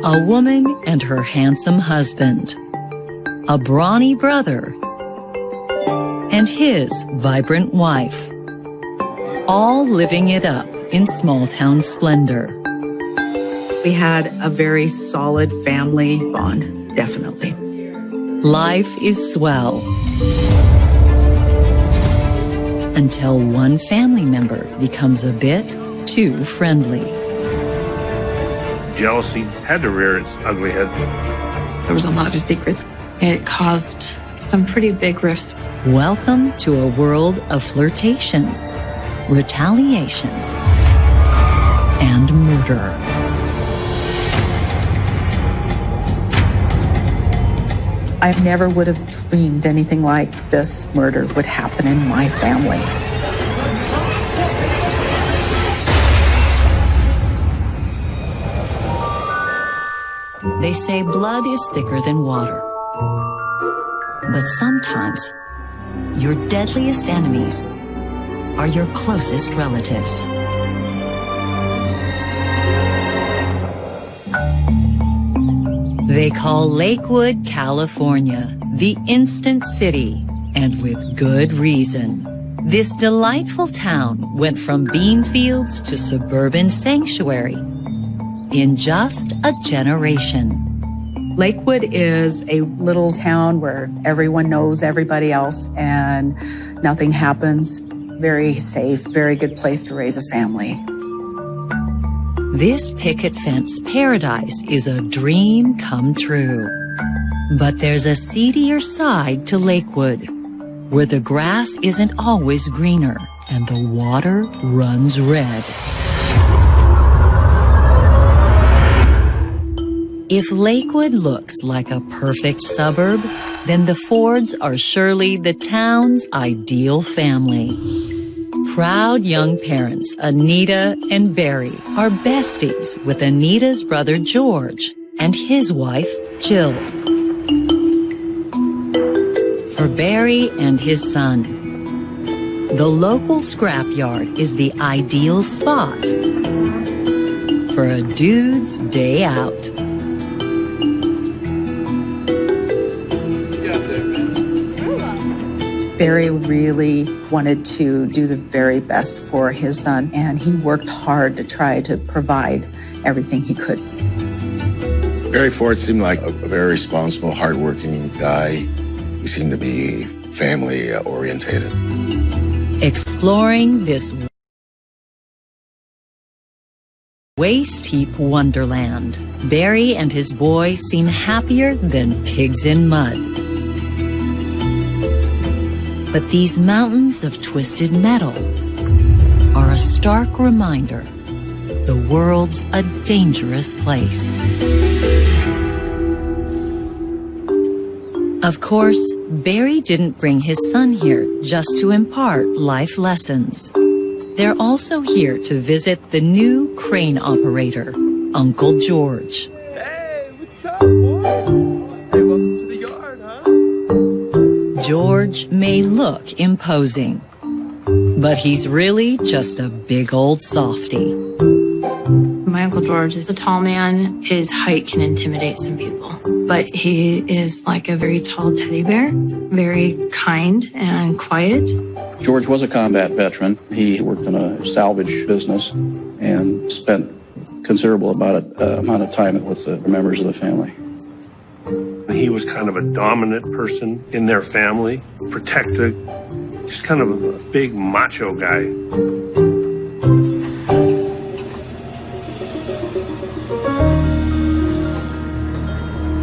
a woman and her handsome husband, a brawny brother, and his vibrant wife, all living it up in small-town splendor. We had a very solid family bond, definitely. Life is swell. Until one family member becomes a bit too friendly. Jealousy had to rear its ugly head. There was a lot of secrets. It caused some pretty big rifts. Welcome to a world of flirtation, retaliation, and murder. I never would have dreamed anything like this murder would happen in my family. They say blood is thicker than water. But sometimes, your deadliest enemies are your closest relatives. They call Lakewood, California, the Instant City, and with good reason. This delightful town went from bean fields to suburban sanctuary in just a generation. Lakewood is a little town where everyone knows everybody else and nothing happens. Very safe, very good place to raise a family. This picket fence paradise is a dream come true. But there's a seedier side to Lakewood, where the grass isn't always greener and the water runs red. If Lakewood looks like a perfect suburb, then the Fords are surely the town's ideal family. Proud young parents Anita and Barry are besties with Anita's brother George and his wife Jill. For Barry and his son, the local scrapyard is the ideal spot for a dude's day out. Barry really wanted to do the very best for his son, and he worked hard to try to provide everything he could. Barry Ford seemed like a very responsible, hardworking guy. He seemed to be family-orientated. Exploring this waste heap wonderland, Barry and his boy seem happier than pigs in mud. But these mountains of twisted metal are a stark reminder the world's a dangerous place. Of course, Barry didn't bring his son here just to impart life lessons. They're also here to visit the new crane operator, Uncle George. Hey, what's up, boy? Hey, welcome to the yard, huh? George may look imposing, but he's really just a big old softy. My Uncle George is a tall man. His height can intimidate some people, but he is like a very tall teddy bear, very kind and quiet. George was a combat veteran. He worked in a salvage business and spent considerable amount of time with the members of the family. He was kind of a dominant person in their family, protective, just kind of a big macho guy.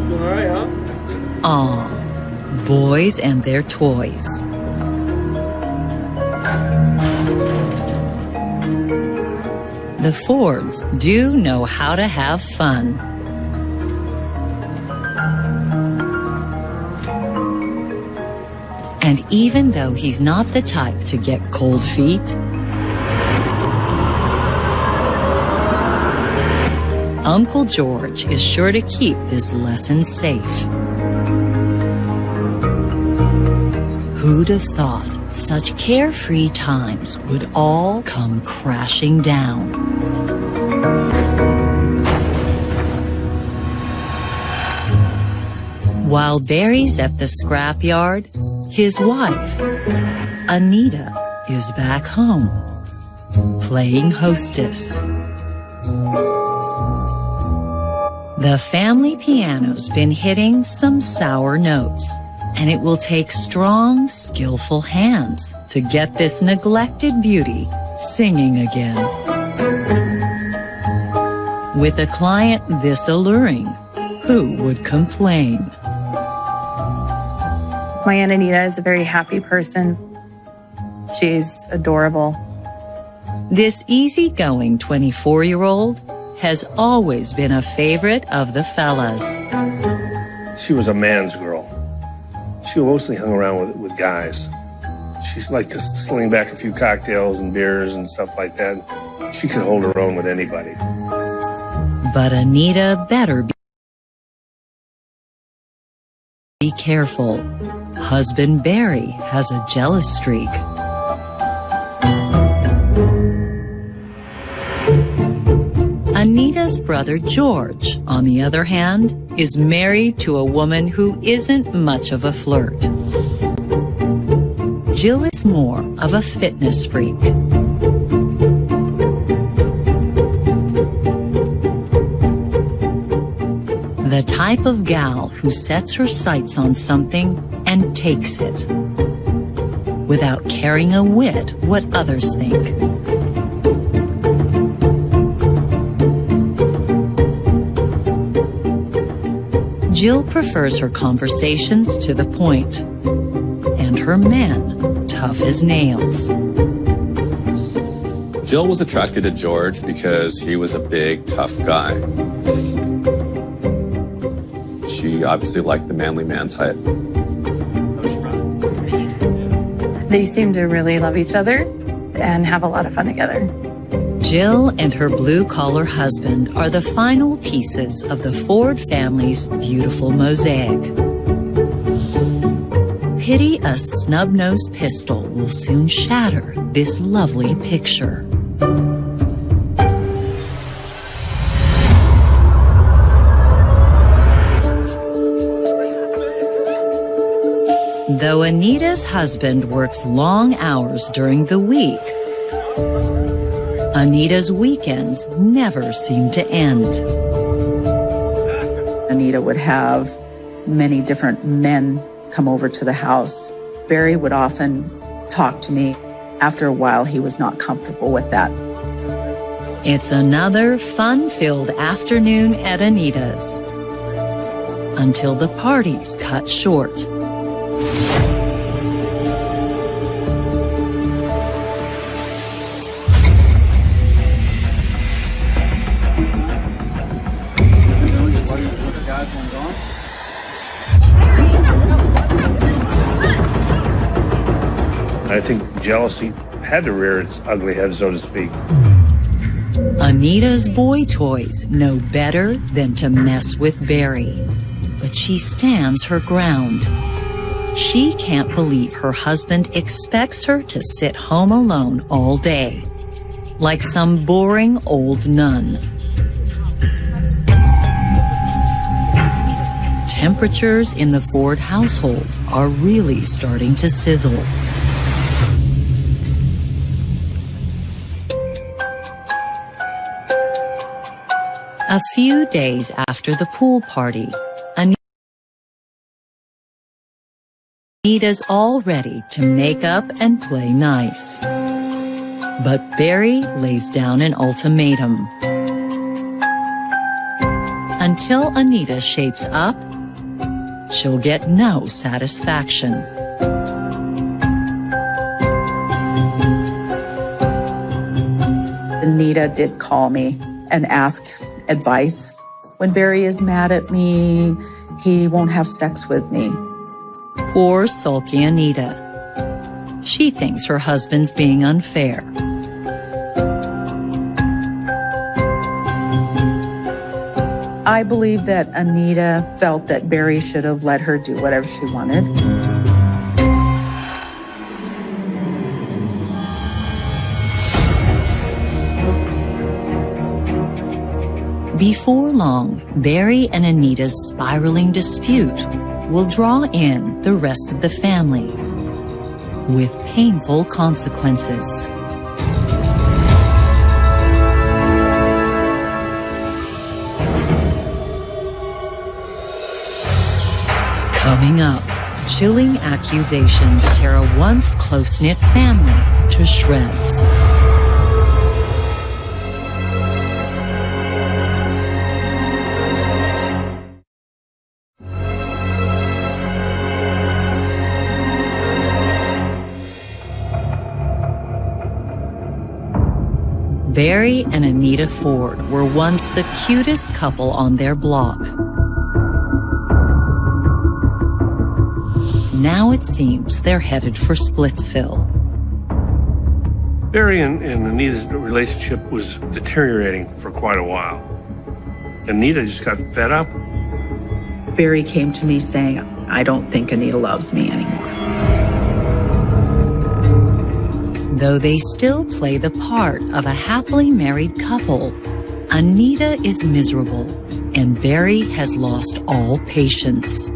All right, huh? Aw, boys and their toys. The Fords do know how to have fun. And even though he's not the type to get cold feet, Uncle George is sure to keep this lesson safe. Who'd have thought such carefree times would all come crashing down? While Barry's at the scrapyard, his wife, Anita, is back home, playing hostess. The family piano's been hitting some sour notes, and it will take strong, skillful hands to get this neglected beauty singing again. With a client this alluring, who would complain? My Aunt Anita is a very happy person. She's adorable. This easygoing 24-year-old has always been a favorite of the fellas. She was a man's girl. She mostly hung around with guys. She's like to sling back a few cocktails and beers and stuff like that. She could hold her own with anybody. But Anita better be careful. Husband Barry has a jealous streak. Anita's brother George, on the other hand, is married to a woman who isn't much of a flirt. Jill is more of a fitness freak. The type of gal who sets her sights on something and takes it, without caring a whit what others think. Jill prefers her conversations to the point, and her men tough as nails. Jill was attracted to George because he was a big, tough guy. She obviously liked the manly man type. They seem to really love each other and have a lot of fun together. Jill and her blue-collar husband are the final pieces of the Ford family's beautiful mosaic. Pity a snub-nosed pistol will soon shatter this lovely picture. Though Anita's husband works long hours during the week, Anita's weekends never seem to end. Anita would have many different men come over to the house. Barry would often talk to me. After a while, he was not comfortable with that. It's another fun-filled afternoon at Anita's, until the party's cut short. I think jealousy had to rear its ugly head, so to speak. Anita's boy toys know better than to mess with Barry, but she stands her ground. She can't believe her husband expects her to sit home alone all day, like some boring old nun. Temperatures in the Ford household are really starting to sizzle. A few days after the pool party, Anita's all ready to make up and play nice. But Barry lays down an ultimatum. Until Anita shapes up, she'll get no satisfaction. Anita did call me and asked advice. When Barry is mad at me, he won't have sex with me. Poor sulky Anita. She thinks her husband's being unfair. I believe that Anita felt that Barry should have let her do whatever she wanted. Before long, Barry and Anita's spiraling dispute will draw in the rest of the family with painful consequences. Coming up, chilling accusations tear a once close-knit family to shreds. Barry and Anita Ford were once the cutest couple on their block. Now it seems they're headed for Splitsville. Barry and Anita's relationship was deteriorating for quite a while. Anita just got fed up. Barry came to me saying, I don't think Anita loves me anymore. Though they still play the part of a happily married couple, Anita is miserable and Barry has lost all patience.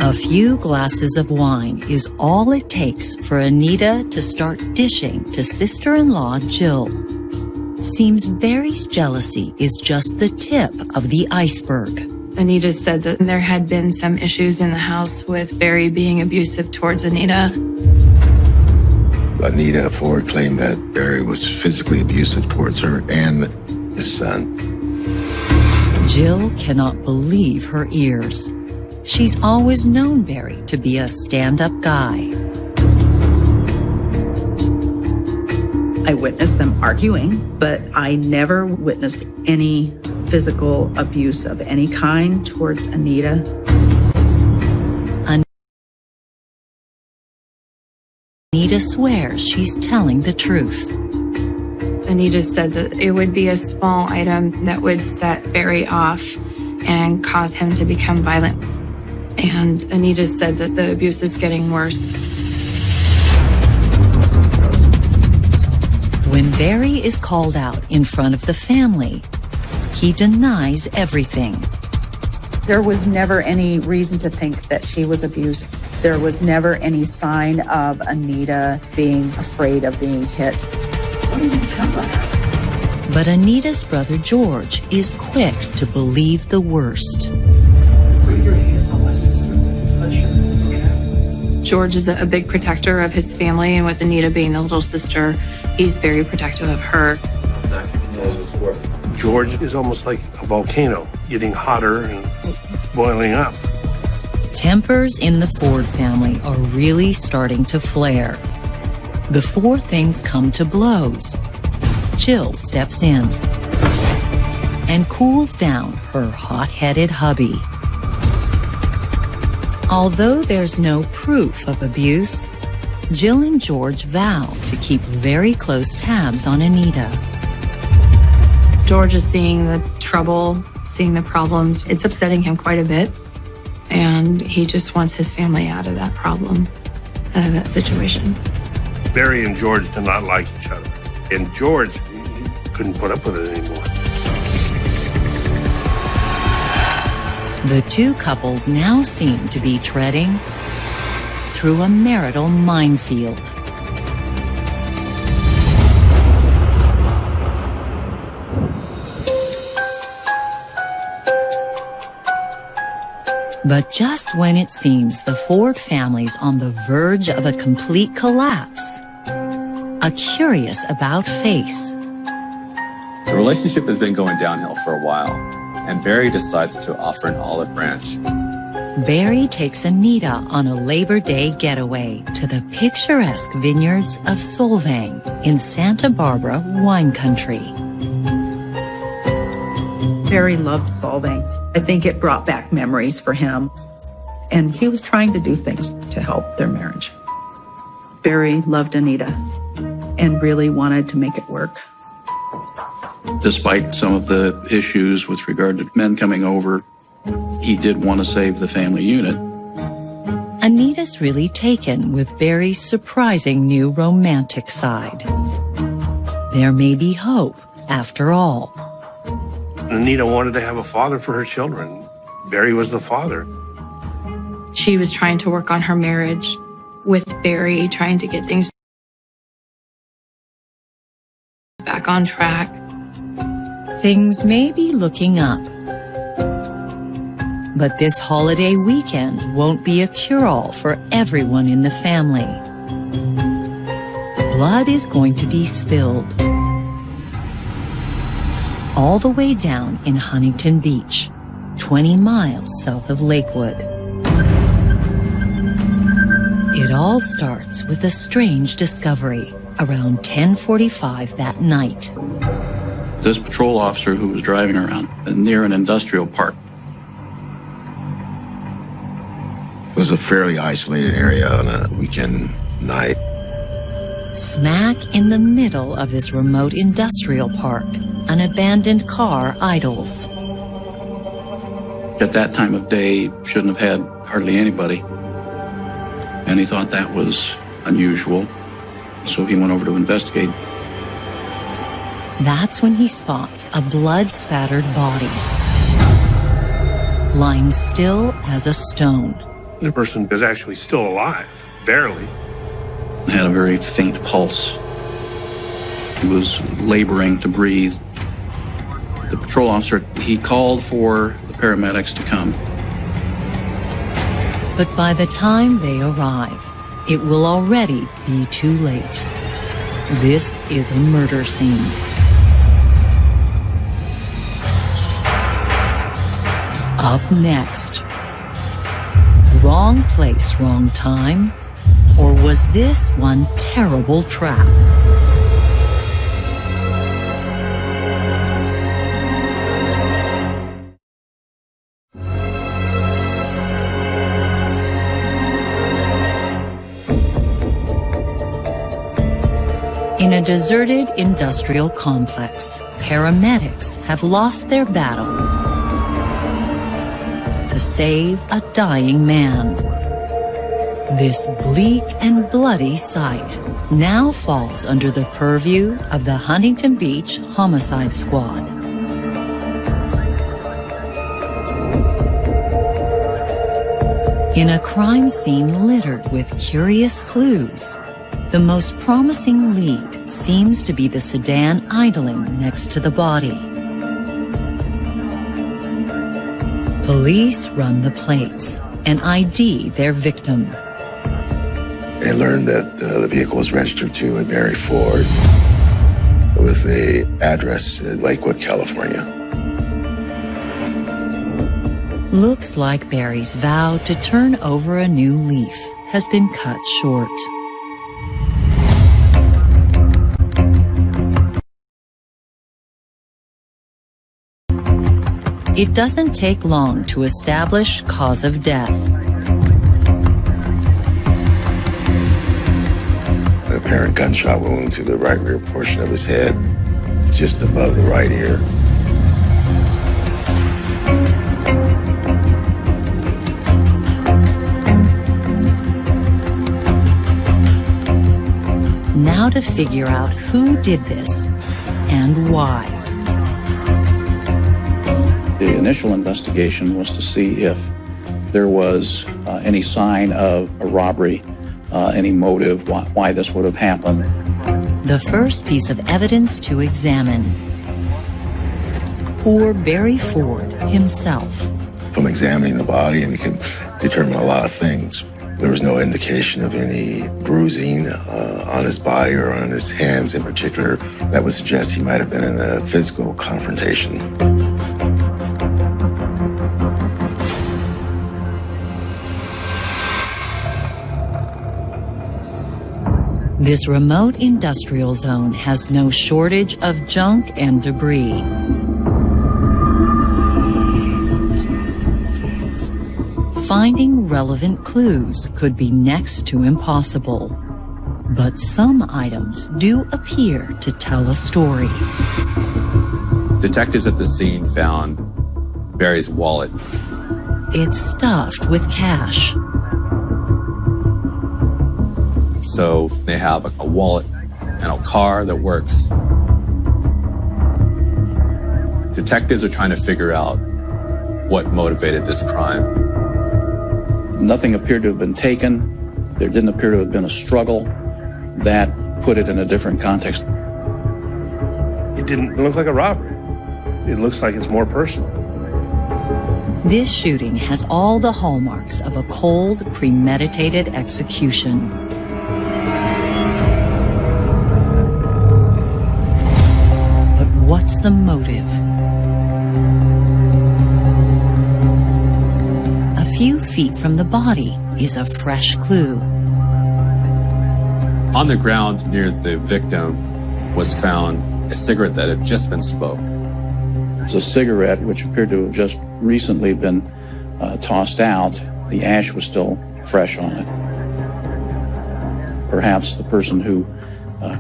A few glasses of wine is all it takes for Anita to start dishing to sister-in-law Jill. Seems Barry's jealousy is just the tip of the iceberg. Anita said that there had been some issues in the house with Barry being abusive towards Anita. Anita Ford claimed that Barry was physically abusive towards her and his son. Jill cannot believe her ears. She's always known Barry to be a stand-up guy. I witnessed them arguing, but I never witnessed any physical abuse of any kind towards Anita. Anita swears she's telling the truth. Anita said that it would be a small item that would set Barry off and cause him to become violent. And Anita said that the abuse is getting worse. When Barry is called out in front of the family, he denies everything. There was never any reason to think that she was abused. There was never any sign of Anita being afraid of being hit. What are you telling her? But Anita's brother George is quick to believe the worst. Put your hands on my sister. Touch her, okay? George is a big protector of his family, and with Anita being the little sister, he's very protective of her. George is almost like a volcano, getting hotter and boiling up. Tempers in the Ford family are really starting to flare. Before things come to blows, Jill steps in and cools down her hot-headed hubby. Although there's no proof of abuse, Jill and George vow to keep very close tabs on Anita. George is seeing the trouble, seeing the problems. It's upsetting him quite a bit. And he just wants his family out of that problem, out of that situation. Barry and George did not like each other. And George couldn't put up with it anymore. The two couples now seem to be treading through a marital minefield. But just when it seems the Ford family's on the verge of a complete collapse, a curious about face. The relationship has been going downhill for a while, and Barry decides to offer an olive branch. Barry takes Anita on a Labor Day getaway to the picturesque vineyards of Solvang in Santa Barbara wine country. Barry loved Solvang. I think it brought back memories for him. And he was trying to do things to help their marriage. Barry loved Anita and really wanted to make it work. Despite some of the issues with regard to men coming over, he did want to save the family unit. Anita's really taken with Barry's surprising new romantic side. There may be hope after all. Anita wanted to have a father for her children. Barry was the father. She was trying to work on her marriage with Barry, trying to get things back on track. Things may be looking up. But this holiday weekend won't be a cure-all for everyone in the family. Blood is going to be spilled. All the way down in Huntington Beach, 20 miles south of Lakewood. It all starts with a strange discovery around 10:45 that night. This patrol officer who was driving around near an industrial park. It was a fairly isolated area on a weekend night. Smack in the middle of this remote industrial park, an abandoned car idles. At that time of day, shouldn't have had hardly anybody. And he thought that was unusual, so he went over to investigate. That's when he spots a blood-spattered body, lying still as a stone. The person is actually still alive, barely. Had a very faint pulse. He was laboring to breathe. The patrol officer, he called for the paramedics to come. But by the time they arrive, it will already be too late. This is a murder scene. Up next, wrong place, wrong time? Or was this one terrible trap? In a deserted industrial complex, paramedics have lost their battle to save a dying man. This bleak and bloody sight now falls under the purview of the Huntington Beach Homicide Squad. In a crime scene littered with curious clues, the most promising lead seems to be the sedan idling next to the body. Police run the plates and ID their victim. They learned that the vehicle was registered to a Barry Ford with the address in Lakewood, California. Looks like Barry's vow to turn over a new leaf has been cut short. It doesn't take long to establish cause of death. An apparent gunshot wound to the right rear portion of his head, just above the right ear. Now to figure out who did this and why. The initial investigation was to see if there was any sign of a robbery, any motive, why this would have happened. The first piece of evidence to examine. Poor Barry Ford himself. From examining the body, we can determine a lot of things. There was no indication of any bruising on his body or on his hands in particular that would suggest he might have been in a physical confrontation. This remote industrial zone has no shortage of junk and debris. Finding relevant clues could be next to impossible. But some items do appear to tell a story. Detectives at the scene found Barry's wallet. It's stuffed with cash. So they have a wallet and a car that works. Detectives are trying to figure out what motivated this crime. Nothing appeared to have been taken. There didn't appear to have been a struggle. That put it in a different context. It didn't look like a robbery. It looks like it's more personal. This shooting has all the hallmarks of a cold, premeditated execution. But what's the motive? A few feet from the body is a fresh clue. On the ground near the victim was found a cigarette that had just been smoked. It was a cigarette which appeared to have just recently been tossed out. The ash was still fresh on it. Perhaps the person who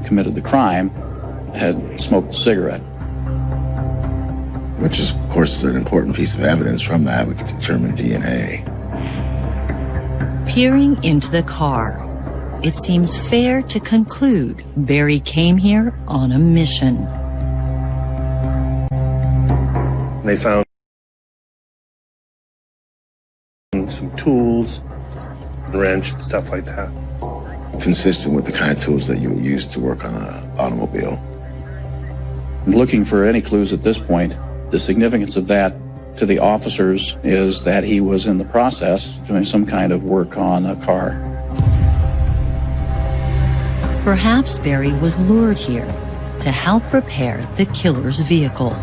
committed the crime had smoked the cigarette. Which is, of course, an important piece of evidence. From that, we can determine DNA. Peering into the car, it seems fair to conclude Barry came here on a mission. They found some tools, wrench, and stuff like that. Consistent with the kind of tools that you would use to work on an automobile. Looking for any clues at this point, the significance of that to the officers is that he was in the process doing some kind of work on a car. Perhaps Barry was lured here to help repair the killer's vehicle.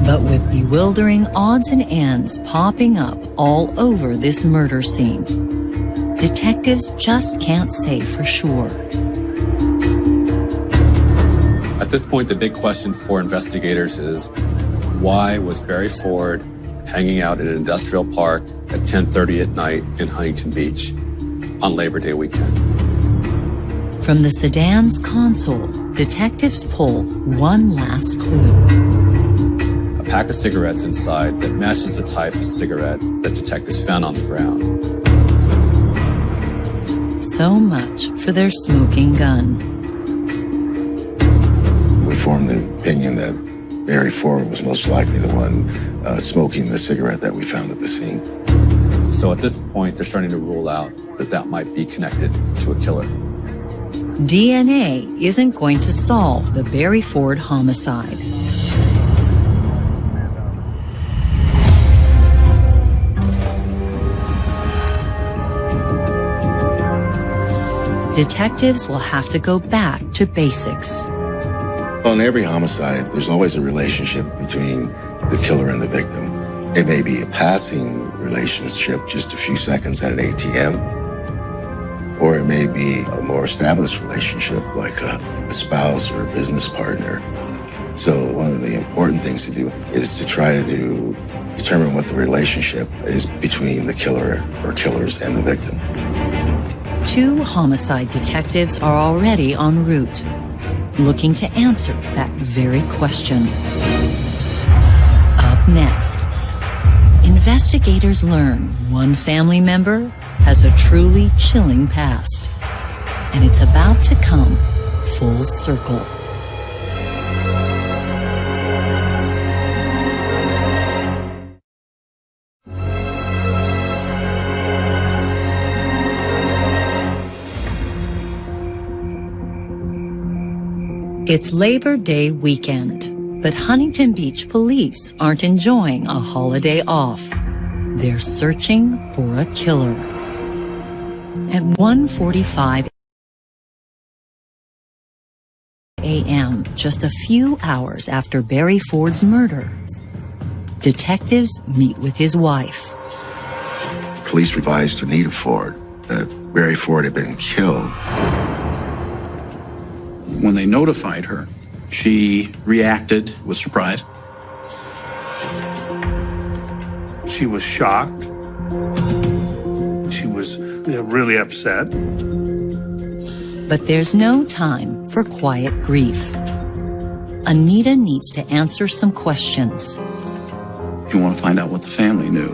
But with bewildering odds and ends popping up all over this murder scene, detectives just can't say for sure. At this point, the big question for investigators is, why was Barry Ford hanging out in an industrial park at 10:30 at night in Huntington Beach on Labor Day weekend? From the sedan's console, detectives pull one last clue. A pack of cigarettes inside that matches the type of cigarette that detectives found on the ground. So much for their smoking gun. We formed the opinion that Barry Ford was most likely the one smoking the cigarette that we found at the scene. So at this point, they're starting to rule out that that might be connected to a killer. DNA isn't going to solve the Barry Ford homicide. Detectives will have to go back to basics. On every homicide, there's always a relationship between the killer and the victim. It may be a passing relationship, just a few seconds at an ATM, or it may be a more established relationship like a spouse or a business partner. So one of the important things to do is to try to determine what the relationship is between the killer or killers and the victim. 2 homicide detectives are already en route, looking to answer that very question. Up next, investigators learn one family member has a truly chilling past, and it's about to come full circle. It's Labor Day weekend, but Huntington Beach police aren't enjoying a holiday off. They're searching for a killer. At 1:45 a.m., just a few hours after Barry Ford's murder, detectives meet with his wife. Police advised Anita Ford that Barry Ford had been killed. When they notified her, she reacted with surprise. She was shocked. She was really upset. But there's no time for quiet grief. Anita needs to answer some questions. You want to find out what the family knew,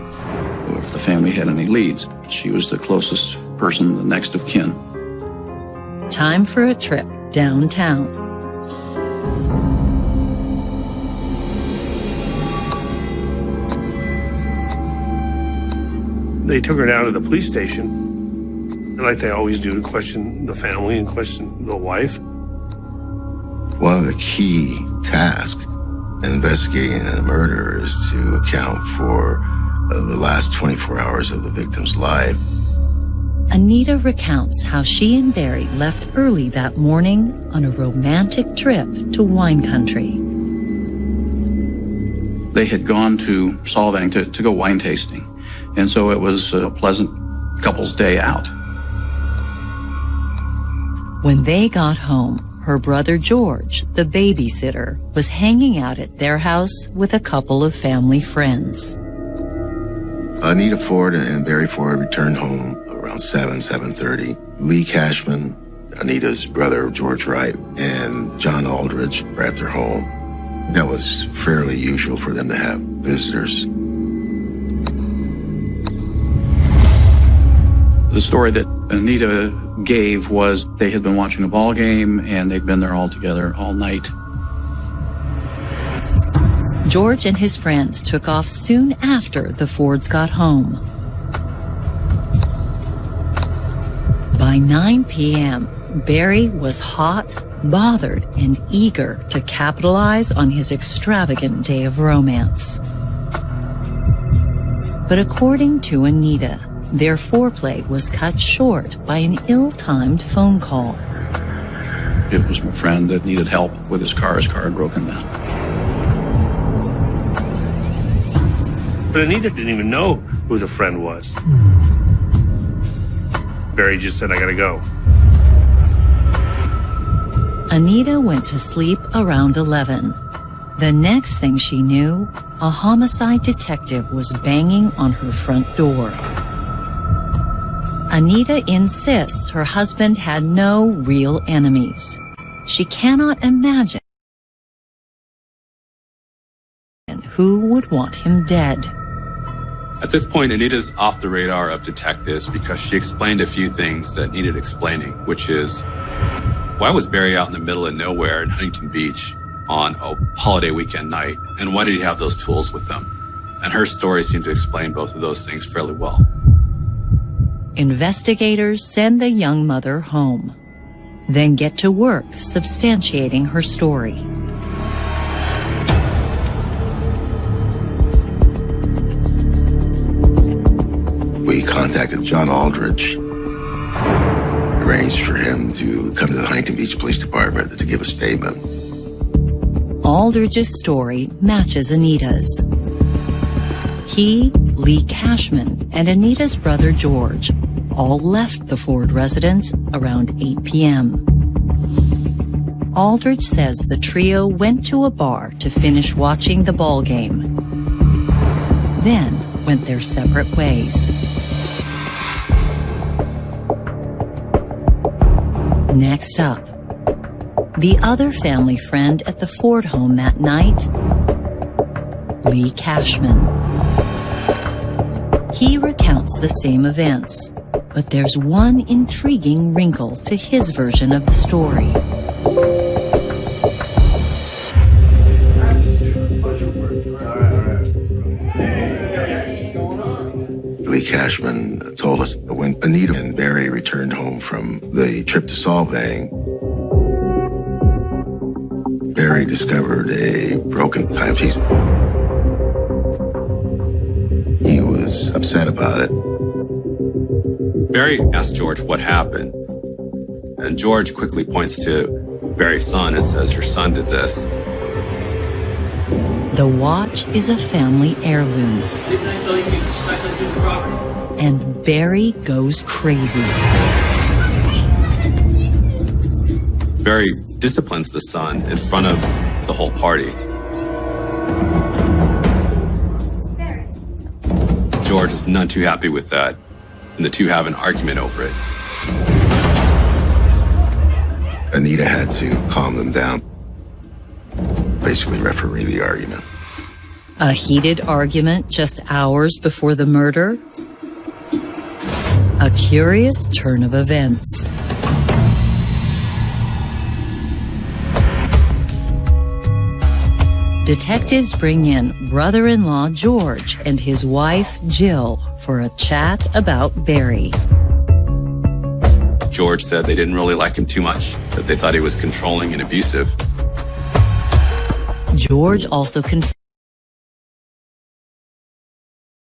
or if the family had any leads. She was the closest person, the next of kin. time for a trip downtown. They took her down to the police station, and like they always do, to question the family and question the wife. One of the key tasks in investigating a murder is to account for the last 24 hours of the victim's life. Anita recounts how she and Barry left early that morning on a romantic trip to wine country. They had gone to Solvang to go wine tasting, and so it was a pleasant couple's day out. When they got home, her brother George, the babysitter, was hanging out at their house with a couple of family friends. Anita Ford and Barry Ford returned home around 7:30. Lee Cashman, Anita's brother George Wright, and John Aldridge were at their home. That was fairly usual for them to have visitors. The story that Anita gave was they had been watching a ball game and they'd been there all together all night. George and his friends took off soon after the Fords got home. By 9 p.m., Barry was hot, bothered, and eager to capitalize on his extravagant day of romance. But according to Anita, their foreplay was cut short by an ill-timed phone call. It was my friend that needed help with his car. His car had broken down. But Anita didn't even know who the friend was. Barry just said, "I gotta go." Anita went to sleep around 11. The next thing she knew, a homicide detective was banging on her front door. Anita insists her husband had no real enemies. She cannot imagine who would want him dead. At this point, Anita's off the radar of detectives because she explained a few things that needed explaining, which is, why was Barry out in the middle of nowhere in Huntington Beach on a holiday weekend night? And why did he have those tools with him? And her story seemed to explain both of those things fairly well. Investigators send the young mother home, then get to work substantiating her story. We contacted John Aldridge, arranged for him to come to the Huntington Beach Police Department to give a statement. Aldridge's story matches Anita's. He, Lee Cashman, and Anita's brother George all left the Ford residence around 8 p.m. Aldridge says the trio went to a bar to finish watching the ball game, then went their separate ways. Next up, the other family friend at the Ford home that night, Lee Cashman. He recounts the same events, but there's one intriguing wrinkle to his version of the story. Lee Cashman told us that when Anita and Barry returned home from the trip to Solvang, Barry discovered a broken timepiece. He was upset about it. Barry asked George what happened, and George quickly points to Barry's son and says, "Your son did this." The watch is a family heirloom. And Barry goes crazy. Barry disciplines the son in front of the whole party. George is none too happy with that, and the two have an argument over it. Anita had to calm them down, basically referee the argument. A heated argument just hours before the murder? A curious turn of events. detectives bring in brother-in-law George and his wife Jill for a chat about Barry. George said they didn't really like him too much, that they thought he was controlling and abusive. George also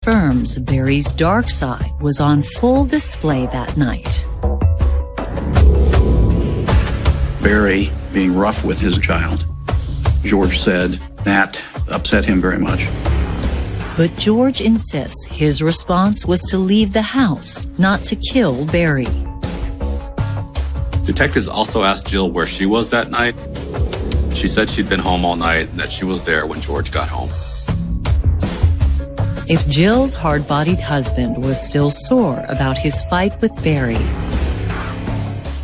confirms Barry's dark side was on full display that night. Barry being rough with his child, George said that upset him very much. But George insists his response was to leave the house, not to kill Barry. Detectives also asked Jill where she was that night. She said she'd been home all night and that she was there when George got home. If Jill's hard-bodied husband was still sore about his fight with Barry,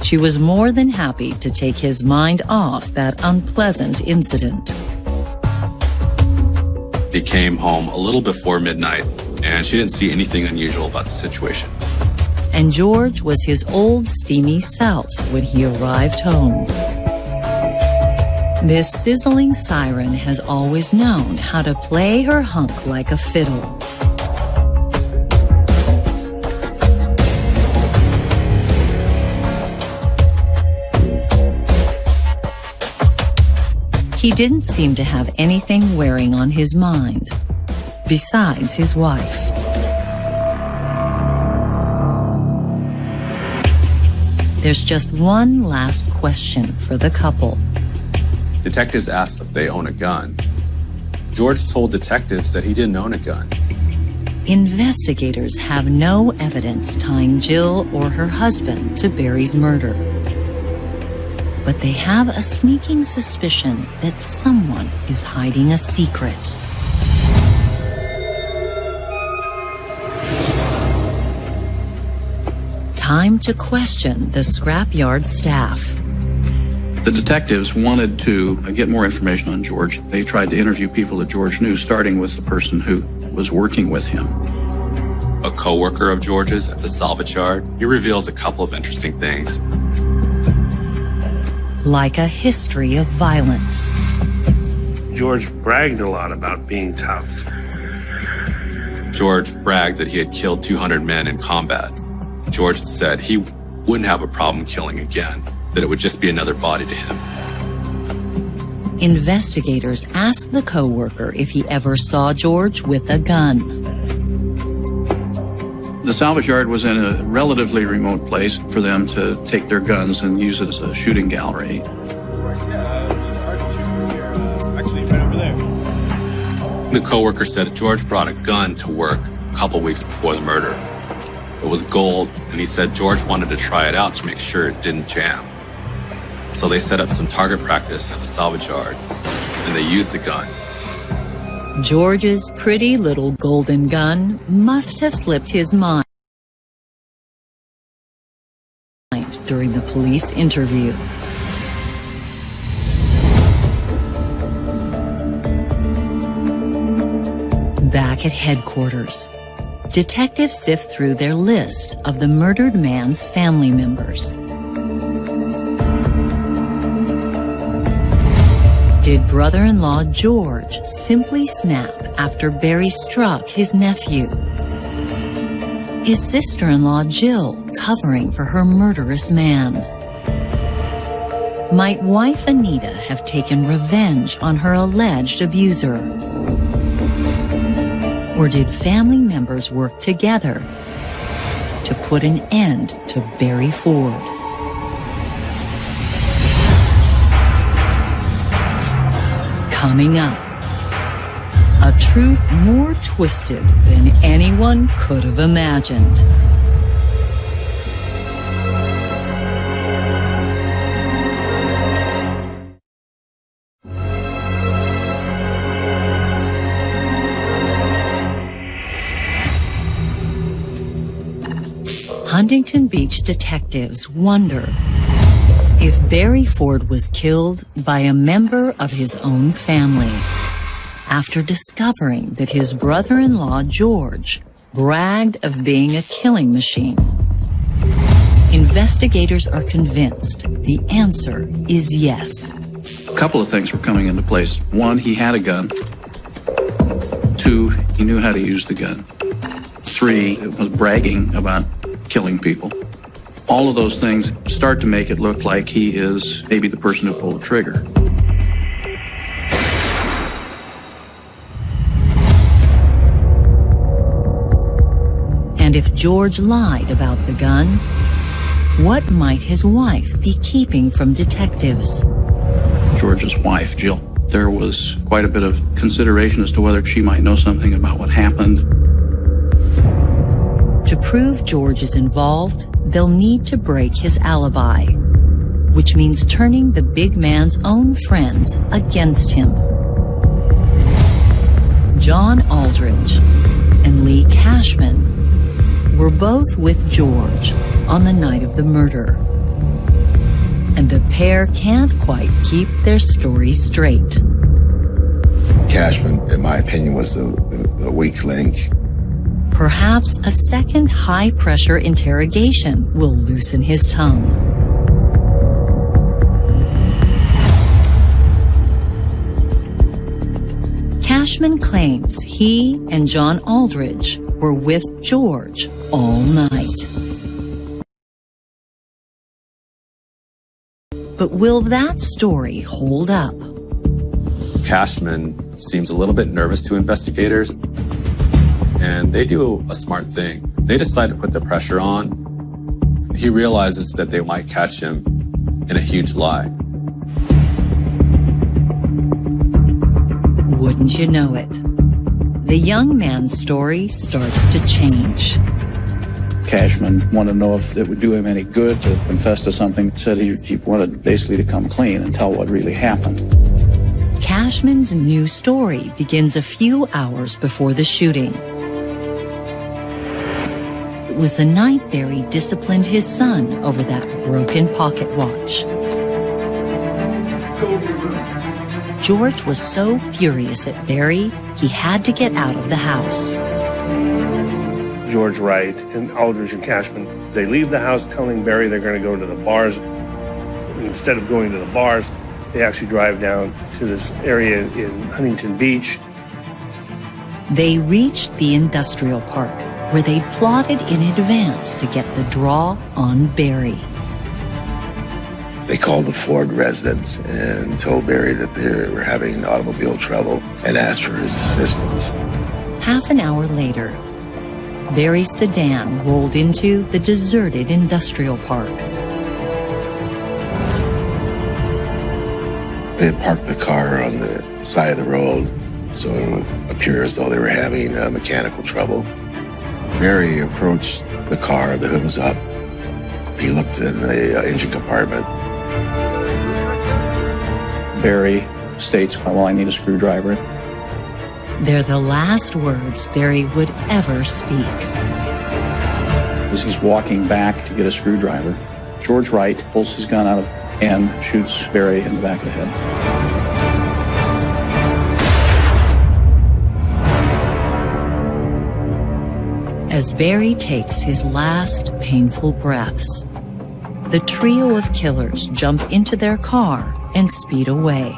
she was more than happy to take his mind off that unpleasant incident. He came home a little before midnight, and she didn't see anything unusual about the situation. And George was his old steamy self when he arrived home. This sizzling siren has always known how to play her hunk like a fiddle. He didn't seem to have anything wearing on his mind, besides his wife. There's just one last question for the couple. Detectives asked if they own a gun. George told detectives that he didn't own a gun. Investigators have no evidence tying Jill or her husband to Barry's murder. But they have a sneaking suspicion that someone is hiding a secret. Time to question the scrapyard staff. The detectives wanted to get more information on George. They tried to interview people that George knew, starting with the person who was working with him. A co-worker of George's at the salvage yard, he reveals a couple of interesting things. Like a history of violence. George bragged a lot about being tough. George bragged that he had killed 200 men in combat. George had said he wouldn't have a problem killing again, that it would just be another body to him. Investigators asked the co-worker if he ever saw George with a gun. The salvage yard was in a relatively remote place for them to take their guns and use it as a shooting gallery. Actually, right over there. The co-worker said George brought a gun to work a couple weeks before the murder. It was gold, and he said George wanted to try it out to make sure it didn't jam. So they set up some target practice at the salvage yard, and they used the gun. George's pretty little golden gun must have slipped his mind during the police interview. Back at headquarters, detectives sift through their list of the murdered man's family members. Did brother-in-law George simply snap after Barry struck his nephew? Is sister-in-law Jill covering for her murderous man? Might wife Anita have taken revenge on her alleged abuser? Or did family members work together to put an end to Barry Ford? Coming up, a truth more twisted than anyone could have imagined. Huntington Beach detectives wonder if Barry Ford was killed by a member of his own family after discovering that his brother-in-law George bragged of being a killing machine. Investigators are convinced the answer is yes. couple of things were coming into place. One, he had a gun. Two, he knew how to use the gun. Three, it was bragging about killing people. All of those things start to make it look like he is maybe the person who pulled the trigger. And if George lied about the gun, what might his wife be keeping from detectives? George's wife, Jill, there was quite a bit of consideration as to whether she might know something about what happened. To prove George is involved, they'll need to break his alibi, which means turning the big man's own friends against him. John Aldridge and Lee Cashman were both with George on the night of the murder, and the pair can't quite keep their story straight. Cashman, in my opinion, was the weak link. Perhaps a second high-pressure interrogation will loosen his tongue. Cashman claims he and John Aldridge were with George all night. But will that story hold up? Cashman seems a little bit nervous to investigators, and they do a smart thing. They decide to put the pressure on. He realizes that they might catch him in a huge lie. Wouldn't you know it? The young man's story starts to change. Cashman wanted to know if it would do him any good to confess to something. Said he wanted basically to come clean and tell what really happened. Cashman's new story begins a few hours before the shooting. It was the night Barry disciplined his son over that broken pocket watch. George was so furious at Barry, he had to get out of the house. George Wright and Aldridge and Cashman, they leave the house telling Barry they're going to go to the bars. Instead of going to the bars, they actually drive down to this area in Huntington Beach. They reached the industrial park, where they plotted in advance to get the draw on Barry. They called the Ford residence and told Barry that they were having automobile trouble and asked for his assistance. Half an hour later, Barry's sedan rolled into the deserted industrial park. They had parked the car on the side of the road, so it appeared as though they were having mechanical trouble. Barry approached the car, the hood was up. He looked in the engine compartment. Barry states, well, I need a screwdriver. They're the last words Barry would ever speak. As he's walking back to get a screwdriver, George Wright pulls his gun out and shoots Barry in the back of the head. As Barry takes his last painful breaths, the trio of killers jump into their car and speed away.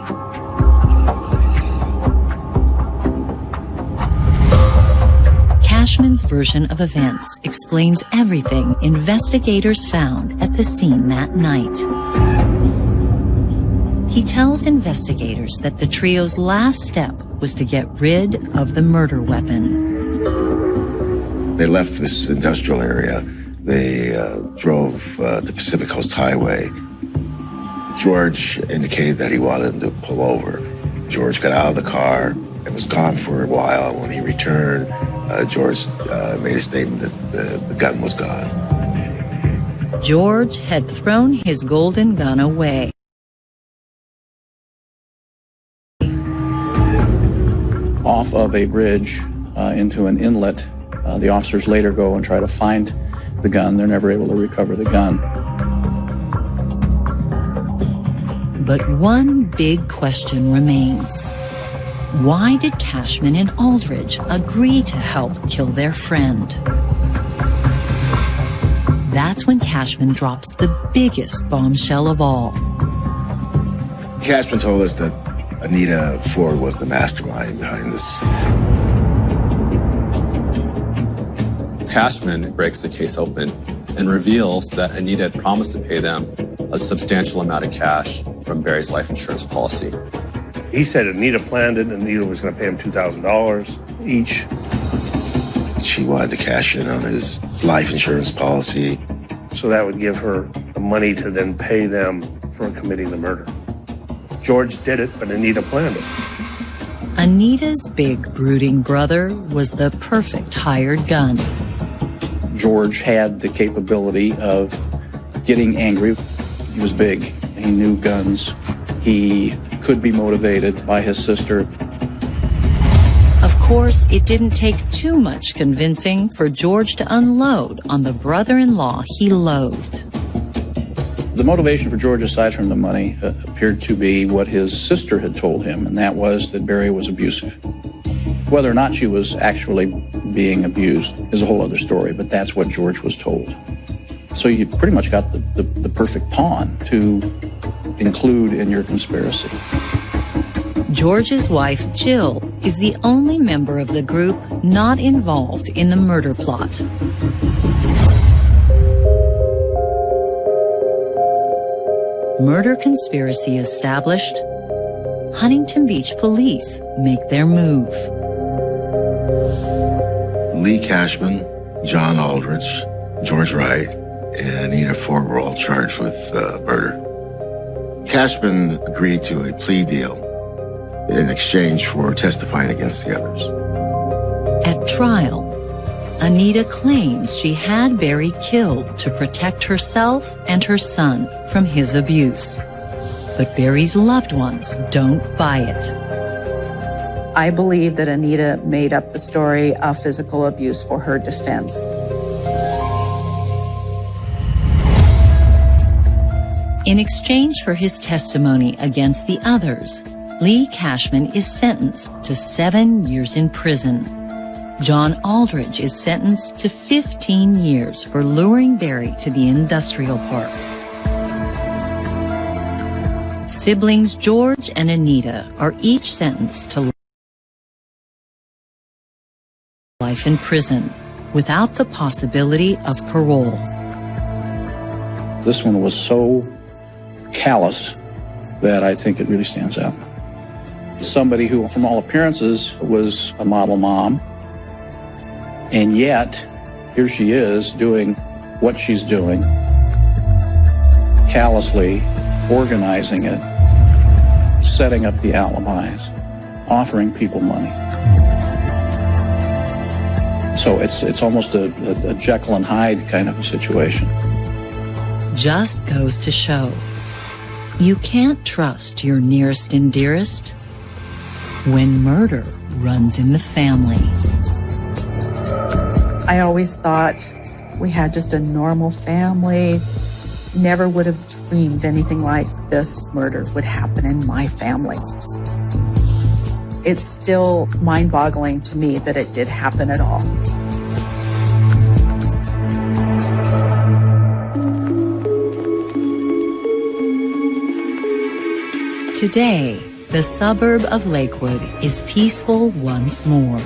Cashman's version of events explains everything investigators found at the scene that night. He tells investigators that the trio's last step was to get rid of the murder weapon. They left this industrial area. They drove the Pacific Coast Highway. George indicated that he wanted him to pull over. George got out of the car and was gone for a while. When he returned, George made a statement that the gun was gone. George had thrown his golden gun away. Off of a bridge into an inlet, the officers later go and try to find the gun. They're never able to recover the gun. But one big question remains. Why did Cashman and Aldridge agree to help kill their friend? That's when Cashman drops the biggest bombshell of all. Cashman told us that Anita Ford was the mastermind behind this. Cashman breaks the case open and reveals that Anita had promised to pay them a substantial amount of cash from Barry's life insurance policy. He said Anita planned it, and Anita was going to pay him $2,000 each. She wanted to cash in on his life insurance policy. So that would give her the money to then pay them for committing the murder. George did it, but Anita planned it. Anita's big, brooding brother was the perfect hired gun. George had the capability of getting angry. He was big. He knew guns. He could be motivated by his sister. Of course, it didn't take too much convincing for George to unload on the brother-in-law he loathed. The motivation for George, aside from the money, appeared to be what his sister had told him, and that was that Barry was abusive. Whether or not she was actually being abused is a whole other story, but that's what George was told. So you pretty much got the perfect pawn to include in your conspiracy. George's wife, Jill, is the only member of the group not involved in the murder plot. Murder conspiracy established. Huntington Beach police make their move. Lee Cashman, John Aldrich, George Wright, and Anita Ford were all charged with murder. Cashman agreed to a plea deal in exchange for testifying against the others. At trial, Anita claims she had Barry killed to protect herself and her son from his abuse. But Barry's loved ones don't buy it. I believe that Anita made up the story of physical abuse for her defense. In exchange for his testimony against the others, Lee Cashman is sentenced to 7 years in prison. John Aldrich is sentenced to 15 years for luring Barry to the industrial park. Siblings George and Anita are each sentenced to life in prison without the possibility of parole. This one was so callous that I think it really stands out. Somebody who, from all appearances, was a model mom, and yet here she is doing what she's doing, callously organizing it, setting up the alibis, offering people money. So it's almost a Jekyll and Hyde kind of a situation. Just goes to show, you can't trust your nearest and dearest when murder runs in the family. I always thought we had just a normal family. Never would have dreamed anything like this murder would happen in my family. It's still mind-boggling to me that it did happen at all. Today, the suburb of Lakewood is peaceful once more,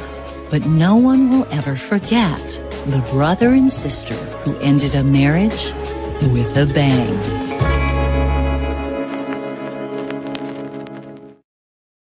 but no one will ever forget the brother and sister who ended a marriage with a bang.